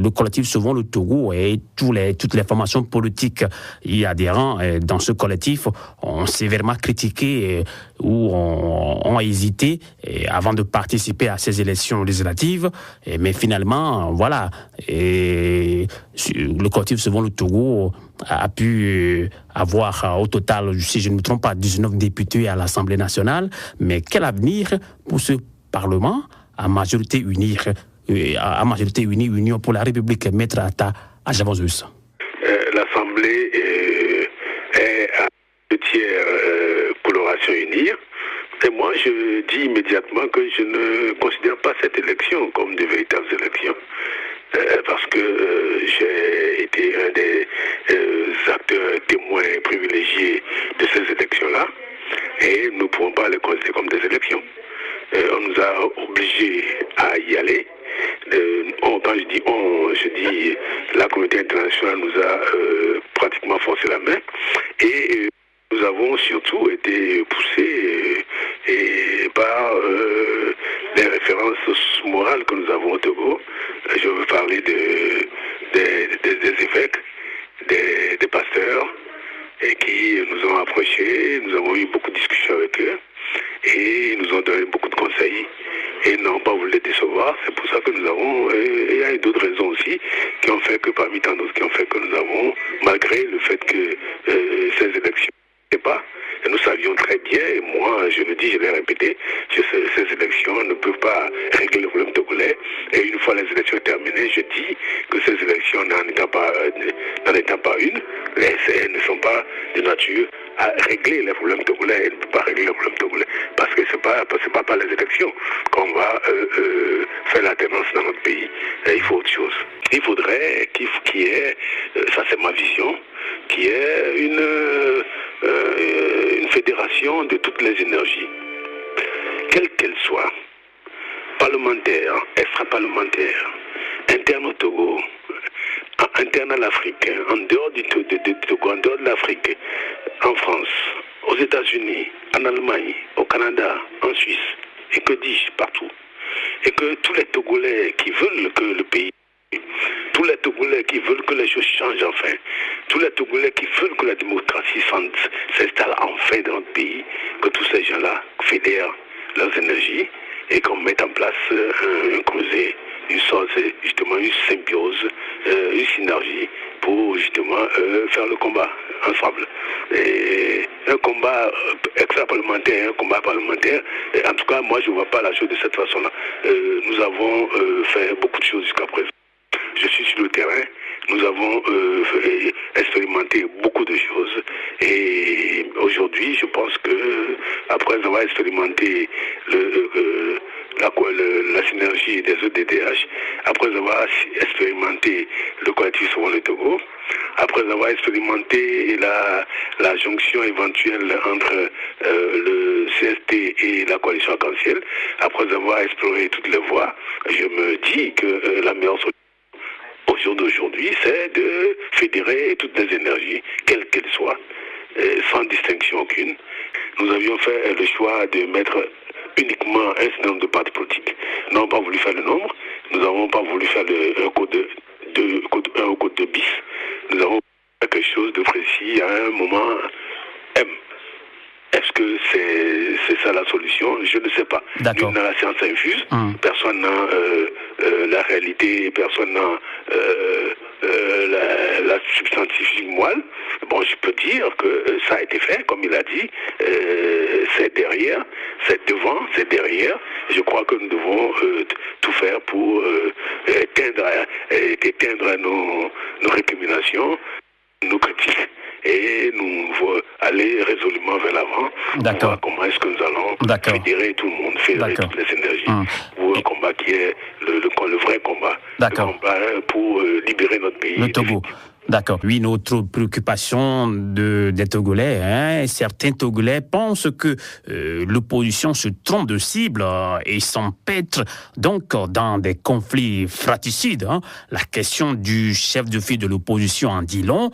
Le collectif Sauvons le Togo et toutes les formations politiques y adhérents dans ce collectif ont sévèrement critiqué ou ont hésité avant de participer à ces élections législatives. Mais finalement, voilà, le collectif Sauvons le Togo a pu avoir au total, si je ne me trompe pas, 19 députés à l'Assemblée nationale. Mais quel avenir pour ce Parlement à majorité unie, Union pour la République, Maître Atta Ajavozus? L'Assemblée est à 2/3 coloration unie. Et moi, je dis immédiatement que je ne considère pas cette élection comme de véritables élections. Parce que j'ai été un des acteurs témoins privilégiés de ces élections-là. Et nous ne pouvons pas les considérer comme des élections. On nous a obligés à y aller. Quand je dis on, je dis la communauté internationale nous a pratiquement forcé la main. Et nous avons surtout été poussés par les références morales que nous avons au Togo. Je veux parler des évêques, des pasteurs, et qui nous ont approchés. Nous avons eu beaucoup de discussions avec eux et ils nous ont donné beaucoup de conseils et n'ont pas voulu les décevoir. C'est pour ça que nous avons, il y a eu d'autres raisons aussi qui ont fait que parmi tant d'autres qui ont fait que nous avons, malgré le fait que ces élections pas, et nous savions très bien, et moi je le dis, je l'ai répété, que ces élections ne peuvent pas régler le problème togolais. Et une fois les élections terminées, je dis que ces élections n'en étant pas une, elles ne sont pas de nature à régler les problèmes togolais. Elles ne peuvent pas régler les problèmes togolais parce que c'est pas par les élections qu'on va faire l'alternance dans notre pays. Et il faut autre chose. Il faudrait qu'il y ait, ça c'est ma vision, qu'il y ait une fédération de toutes les énergies, quelles qu'elles soient, parlementaires, extra-parlementaires, internes au Togo, internes à l'Afrique, en dehors du Togo, en dehors de l'Afrique, en France, aux États-Unis, en Allemagne, au Canada, en Suisse, et que dis-je, partout. Et que tous les Togolais qui veulent que le pays, tous les Togolais qui veulent que les choses changent enfin, tous les Togolais qui veulent que la démocratie s'installe enfin dans notre pays, que tous ces gens-là fédèrent leurs énergies et qu'on mette en place un creuset, une sorte, justement une symbiose, une synergie pour justement faire le combat ensemble. Et un combat extra-parlementaire, un combat parlementaire, et en tout cas moi je ne vois pas la chose de cette façon-là. Nous avons fait beaucoup de choses jusqu'à présent. Je suis sur le terrain, nous avons expérimenté beaucoup de choses et aujourd'hui je pense que après avoir expérimenté la synergie des EDDH, après avoir expérimenté le collectif Sauvons le Togo, après avoir expérimenté la jonction éventuelle entre le CST et la coalition arc-en-ciel, après avoir exploré toutes les voies, je me dis que la meilleure solution au jour d'aujourd'hui, c'est de fédérer toutes les énergies, quelles qu'elles soient, sans distinction aucune. Nous avions fait le choix de mettre uniquement un certain nombre de partis politiques. Nous n'avons pas voulu faire le nombre, nous n'avons pas voulu faire un code 1 ou code 2 bis. Nous avons fait quelque chose de précis à un moment M. Est-ce que c'est ça la solution? Je ne sais pas. Nul n'a la science infuse, personne n'a la réalité, personne n'a la substantifique moelle. Bon, je peux dire que ça a été fait, comme il a dit, c'est derrière, c'est devant, c'est derrière. Je crois que nous devons tout faire pour éteindre nos récriminations, nos critiques, et nous aller résolument vers l'avant. Voir comment est-ce que nous allons fédérer tout le monde, fédérer toutes les énergies pour un combat qui est le vrai combat, le combat pour libérer notre pays. Le Togo. D'accord. Oui, une autre préoccupation des Togolais. Certains Togolais pensent que l'opposition se trompe de cible et s'empêtre donc dans des conflits fratricides. La question du chef de file de l'opposition en dit long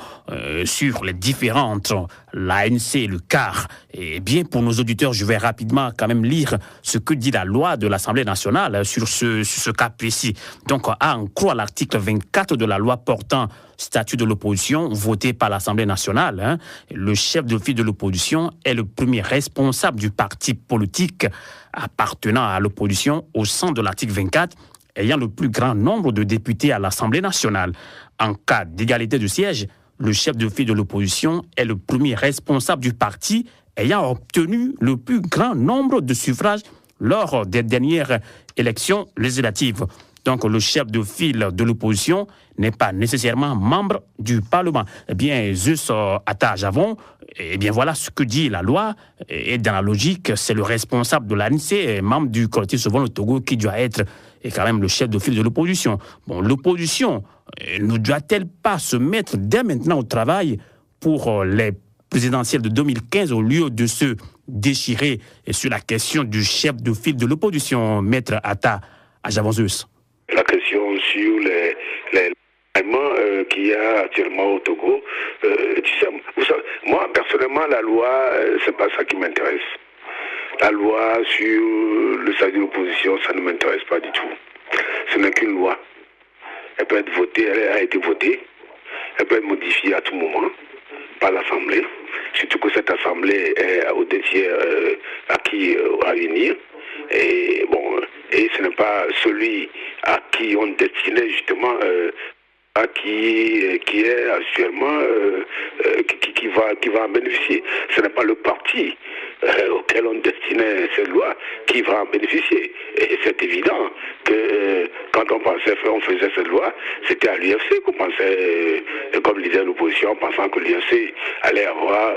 sur les différends entre l'ANC et le CAR. Et bien, pour nos auditeurs, je vais rapidement quand même lire ce que dit la loi de l'Assemblée nationale sur ce cas précis. Donc, à en croire l'article 24 de la loi portant statut de l'opposition voté par l'Assemblée nationale, le chef de file de l'opposition est le premier responsable du parti politique appartenant à l'opposition au sein de l'article 24, ayant le plus grand nombre de députés à l'Assemblée nationale. En cas d'égalité de siège, le chef de file de l'opposition est le premier responsable du parti ayant obtenu le plus grand nombre de suffrages lors des dernières élections législatives. Donc, le chef de file de l'opposition n'est pas nécessairement membre du Parlement. Eh bien, Zeus Atta Javon, eh bien, voilà ce que dit la loi. Et dans la logique, c'est le responsable de l'ANC, membre du collectif Sauvons le Togo, qui doit être quand même le chef de file de l'opposition. Bon, l'opposition ne doit-elle pas se mettre dès maintenant au travail pour les présidentielles de 2015 au lieu de se déchirer sur la question du chef de file de l'opposition, Maître Atta Javon Zeus? La question sur les qu'il y a actuellement au Togo, vous savez, moi personnellement la loi, c'est pas ça qui m'intéresse. La loi sur le statut de l'opposition, ça ne m'intéresse pas du tout. Ce n'est qu'une loi. Elle peut être votée, elle a été votée, elle peut être modifiée à tout moment par l'Assemblée, surtout que cette Assemblée est au deux tiers acquis à unir. Et bon, et ce n'est pas celui à qui on destinait justement qui est actuellement qui va en bénéficier. Ce n'est pas le parti auquel on destinait cette loi qui va en bénéficier. Et c'est évident que quand on faisait cette loi, c'était à l'UFC qu'on pensait, comme leader de l'opposition, en pensant que l'UFC allait avoir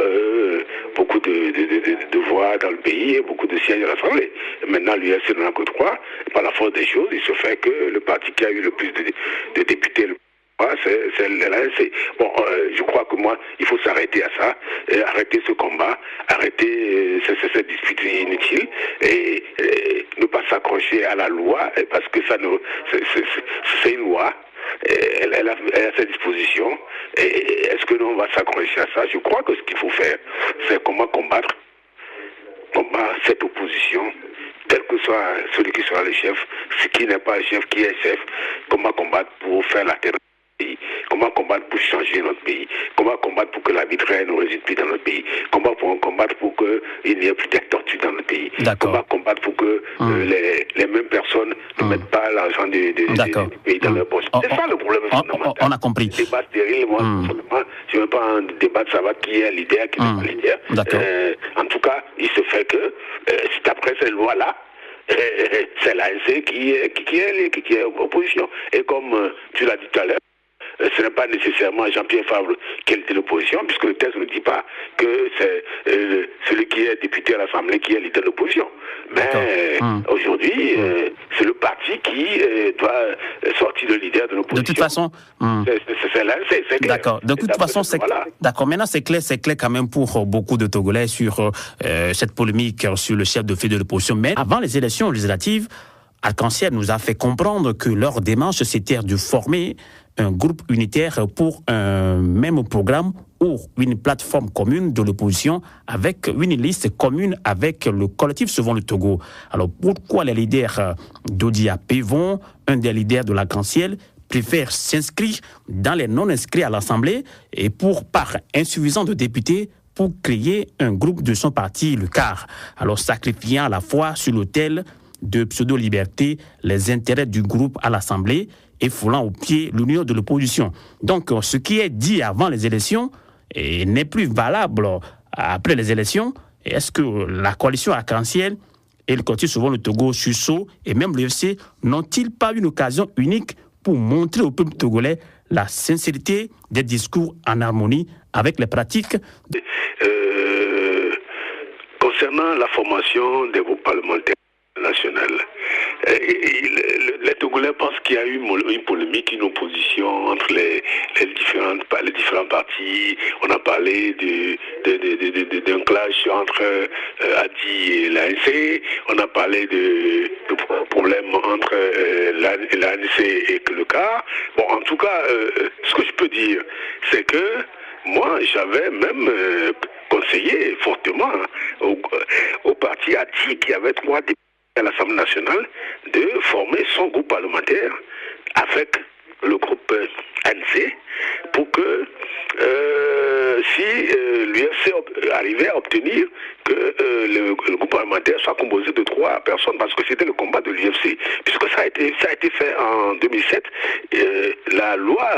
beaucoup de voix dans le pays et beaucoup de sièges à l'Assemblée. Maintenant, l'UFC n'en a que 3. Par la force des choses, il se fait que le parti qui a eu le plus de députés, c'est l'ANC. Bon, je crois que moi, il faut s'arrêter à ça, arrêter ce combat, arrêter cette dispute inutile et ne pas s'accrocher à la loi parce que c'est une loi. Elle a ses dispositions. Et est-ce que nous on va s'accrocher à ça? Je crois que ce qu'il faut faire, c'est comment combattre cette opposition, quel que soit celui qui sera le chef, ce qui n'est pas le chef, qui est chef, comment combattre pour faire la terre. Comment combattre pour changer notre pays? Comment combattre pour que la mitraille ne réside plus dans notre pays? Comment combattre pour qu'il n'y ait plus de torture dans notre pays? Comment combattre pour que les mêmes personnes ne mettent pas l'argent du pays dans leur poche? C'est ça le problème fondamental. On a compris. Débat stérile, moi, je ne veux pas en débat de savoir qui est leader, qui n'est pas leader. En tout cas, il se fait que c'est après cette loi-là, c'est l'ANC qui est opposition. Et comme tu l'as dit tout à l'heure, ce n'est pas nécessairement Jean-Pierre Favre qui est de l'opposition, puisque le texte ne dit pas que c'est celui qui est député à l'Assemblée qui est leader de l'opposition. Mais aujourd'hui, c'est le parti qui doit sortir le leader de l'opposition. De toute façon, c'est clair. D'accord. De toute façon, c'est clair. D'accord. Maintenant, c'est clair quand même pour beaucoup de Togolais sur cette polémique sur le chef de file de l'opposition. Mais avant les élections législatives, Arc-en-Ciel nous a fait comprendre que leur démarche, c'était de former un groupe unitaire pour un même programme ou une plateforme commune de l'opposition avec une liste commune avec le collectif Sauvons le Togo. Alors pourquoi les leaders d'Odia Pévon, un des leaders de l'Arc-en-Ciel, préfèrent s'inscrire dans les non-inscrits à l'Assemblée et par insuffisance de députés pour créer un groupe de son parti, le CAR, alors sacrifiant à la fois sur l'autel de pseudo-liberté les intérêts du groupe à l'Assemblée et foulant au pied l'union de l'opposition. Donc, ce qui est dit avant les élections n'est plus valable après les élections. Est-ce que la coalition Arc-en-Ciel et le collectif Sauvons le Togo, Susso et même l'UFC n'ont-ils pas une occasion unique pour montrer au peuple togolais la sincérité des discours en harmonie avec les pratiques? Concernant la formation des groupes parlementaires, nationale. Les Togolais pensent qu'il y a eu une polémique, une opposition entre les différents partis. On a parlé d'un clash entre Adi et l'ANC. On a parlé de problèmes entre l'ANC et le CAR. Bon, en tout cas, ce que je peux dire, c'est que moi, j'avais même conseillé fortement au parti Adi, qui avait 3 députés à l'Assemblée nationale, de former son groupe parlementaire avec le groupe ANC pour que si l'UFC arrivait à obtenir que le groupe parlementaire soit composé de 3 personnes, parce que c'était le combat de l'UFC, puisque ça a été fait en 2007, la loi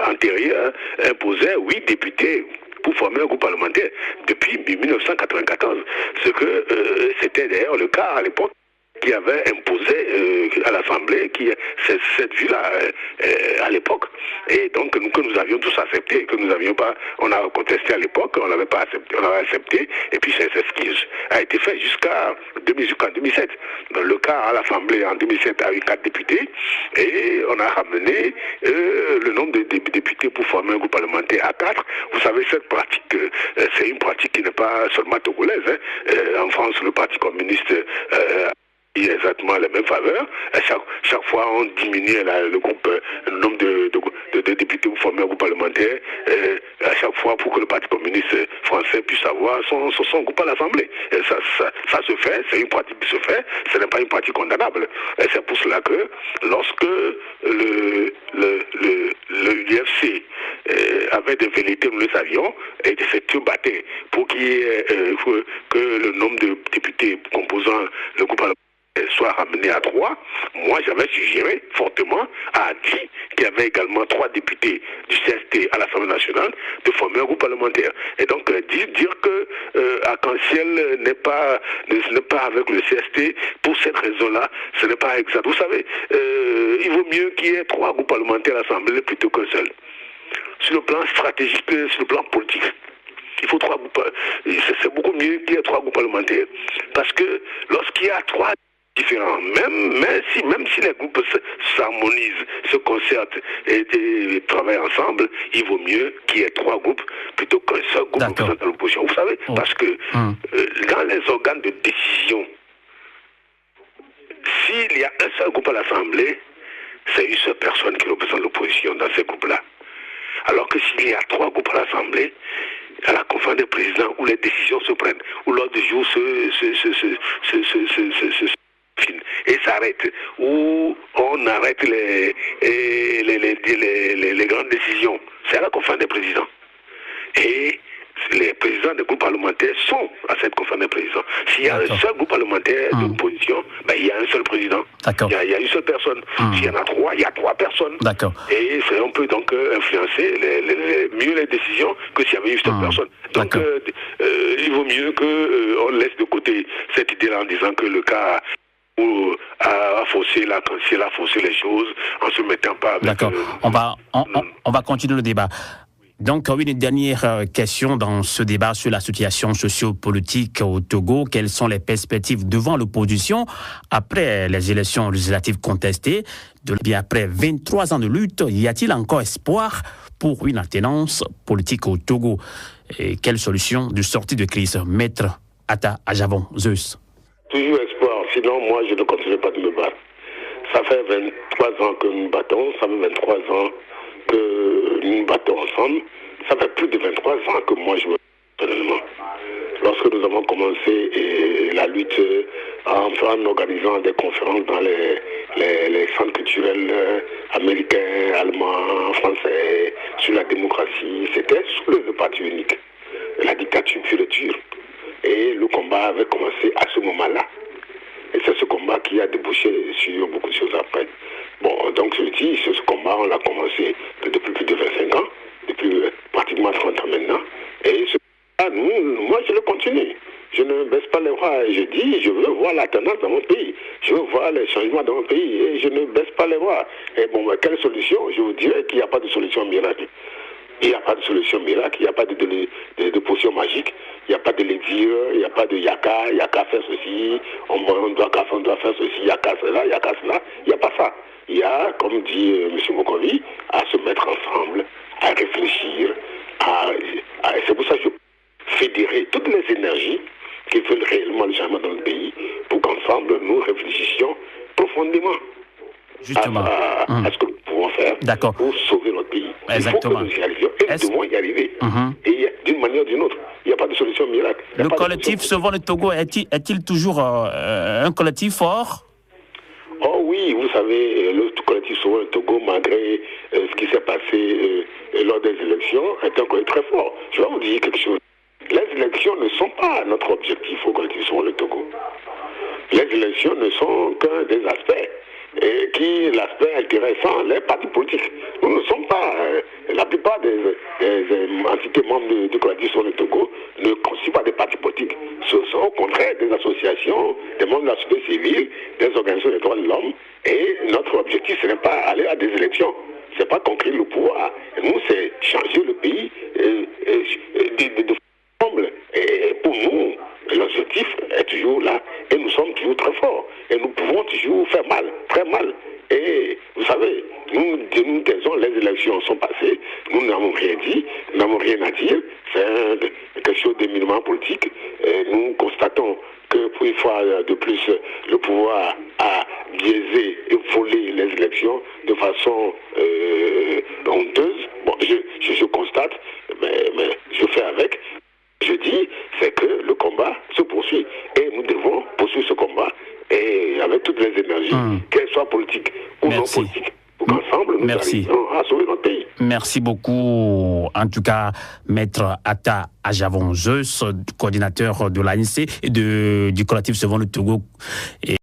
antérieure imposait 8 députés pour former un groupe parlementaire depuis 1994, ce que c'était d'ailleurs le cas à l'époque, qui avait imposé à l'Assemblée cette vue-là à l'époque, et donc que nous avions tous accepté, que nous n'avions pas, on a contesté à l'époque, on n'avait pas accepté, on avait accepté, et puis c'est ce qui a été fait jusqu'en 2007. Dans le cas à l'Assemblée en 2007 a eu 4 députés, et on a ramené le nombre de députés pour former un groupe parlementaire à 4. Vous savez, cette pratique, c'est une pratique qui n'est pas seulement togolaise. En France, le Parti communiste exactement les mêmes faveurs. Chaque fois, on diminuait le nombre de députés pour former un groupe parlementaire, à chaque fois pour que le Parti communiste français puisse avoir son groupe à l'Assemblée. Ça se fait, c'est une pratique qui se fait, ce n'est pas une pratique condamnable. Et c'est pour cela que lorsque l'UFC avait des velléités, nous le savions, et s'est battu pour qu'il y ait que le nombre de députés composant le groupe parlementaire soit ramené à 3, moi j'avais suggéré fortement à Adi, qui avait également 3 députés du CST à l'Assemblée nationale, de former un groupe parlementaire. Et donc dire que Arc-en-Ciel n'est pas avec le CST pour cette raison-là, ce n'est pas exact. Vous savez, il vaut mieux qu'il y ait 3 groupes parlementaires à l'Assemblée plutôt qu'un seul. Sur le plan stratégique, sur le plan politique, il faut 3 groupes. C'est beaucoup mieux qu'il y ait 3 groupes parlementaires. Parce que lorsqu'il y a 3 différents, même si les groupes s'harmonisent, se concertent et travaillent ensemble, il vaut mieux qu'il y ait 3 groupes plutôt qu'un seul groupe représentant l'opposition. Vous savez, parce que dans les organes de décision, s'il y a un seul groupe à l'Assemblée, c'est une seule personne qui représente l'opposition dans ces groupes-là. Alors que s'il y a 3 groupes à l'Assemblée, à la conférence des présidents où les décisions se prennent, où l'ordre du jour et s'arrête, où on arrête les grandes décisions, c'est à la conférence des présidents. Et les présidents des groupes parlementaires sont à cette conférence des présidents. S'il y a un seul groupe parlementaire d'opposition, ben, il y a un seul président. Il y a une seule personne. S'il y en a 3, il y a 3 personnes. Et on peut donc influencer mieux les décisions que s'il y avait une seule personne. Donc il vaut mieux qu'on laisse de côté cette idée-là en disant que le cas à fausser l'arc-en-ciel, à fausser les choses en se mettant pas avec... D'accord. On va continuer le débat. Donc, une dernière question dans ce débat sur la situation socio-politique au Togo. Quelles sont les perspectives devant l'opposition après les élections législatives contestées? Bien après 23 ans de lutte, y a-t-il encore espoir pour une alternance politique au Togo? Et quelle solution de sortie de crise? Maître Atta Ajavon, Zeus. Toujours espoir, sinon moi je ne continuerai pas de me battre. Ça fait 23 ans que nous battons, ça fait 23 ans que nous battons ensemble. Ça fait plus de 23 ans que moi je me bats personnellement. Lorsque nous avons commencé la lutte en organisant des conférences dans les centres culturels américains, allemands, français, sur la démocratie, c'était sous le parti unique. La dictature pure et dure. Et le combat avait commencé à ce moment-là. Et c'est ce combat qui a débouché sur beaucoup de choses après. Bon, donc je dis, ce combat, on l'a commencé depuis plus de 25 ans, depuis pratiquement 30 ans maintenant. Et ce combat, moi je le continue. Je ne baisse pas les bras et je dis, je veux voir la tendance dans mon pays. Je veux voir les changements dans mon pays et je ne baisse pas les bras. Et bon, quelle solution? Je vous dirais qu'il n'y a pas de solution miracle. Il n'y a pas de solution miracle, il n'y a pas de potion magique. Il n'y a pas de lecture, il n'y a pas de Yaka fait ceci, on doit faire ceci, Yaka cela, Yaka cela. Il n'y a pas ça. Il y a, comme dit M. Mokovi, à se mettre ensemble, à réfléchir, c'est pour ça que je fédérer toutes les énergies qui veulent réellement le changement dans le pays pour qu'ensemble nous réfléchissions profondément justement à ce que nous pouvons faire pour sauver notre pays. Exactement. Il faut que nous y arrivions et nous devons y arriver. Et d'une manière ou d'une autre, il n'y a pas de solution miracle. Le collectif Sauvons le Togo est-il toujours un collectif fort? Oh oui, vous savez, le collectif Sauvons le Togo, malgré ce qui s'est passé lors des élections, est un collectif très fort. Je vais vous dire quelque chose. Les élections ne sont pas notre objectif au collectif Sauvons le Togo. Les élections ne sont qu'un des aspects. Et l'aspect intéressant, les partis politiques. Nous ne sommes pas, la plupart des entités membres du collectif Sauvons le Togo ne constituent pas des partis politiques. Ce sont au contraire des associations, des membres de la société civile, des organisations des droits de l'homme. Et notre objectif, ce n'est pas aller à des élections. Ce n'est pas conquérir le pouvoir. Nous, c'est changer le pays de ensemble. Et pour nous, l'objectif est toujours là. Et nous sommes toujours très forts. Et nous pouvons toujours faire mal, très mal. Et vous savez, nous disons, les élections sont passées, nous n'avons rien dit, nous n'avons rien à dire. C'est quelque chose d'éminemment politique. Et nous constatons que pour une fois de plus, le pouvoir a biaisé et volé les élections de façon honteuse. Bon, je constate, mais je fais avec. Je dis, c'est que le combat se poursuit. Et nous devons poursuivre ce combat et avec toutes les énergies, qu'elles soient politiques ou non politiques, pour qu'ensemble nous arrivions à sauver notre pays. Merci beaucoup, en tout cas, Maître Atta Ajavon Zeus, coordinateur de l'ANC et du collectif Sauvons le Togo. Et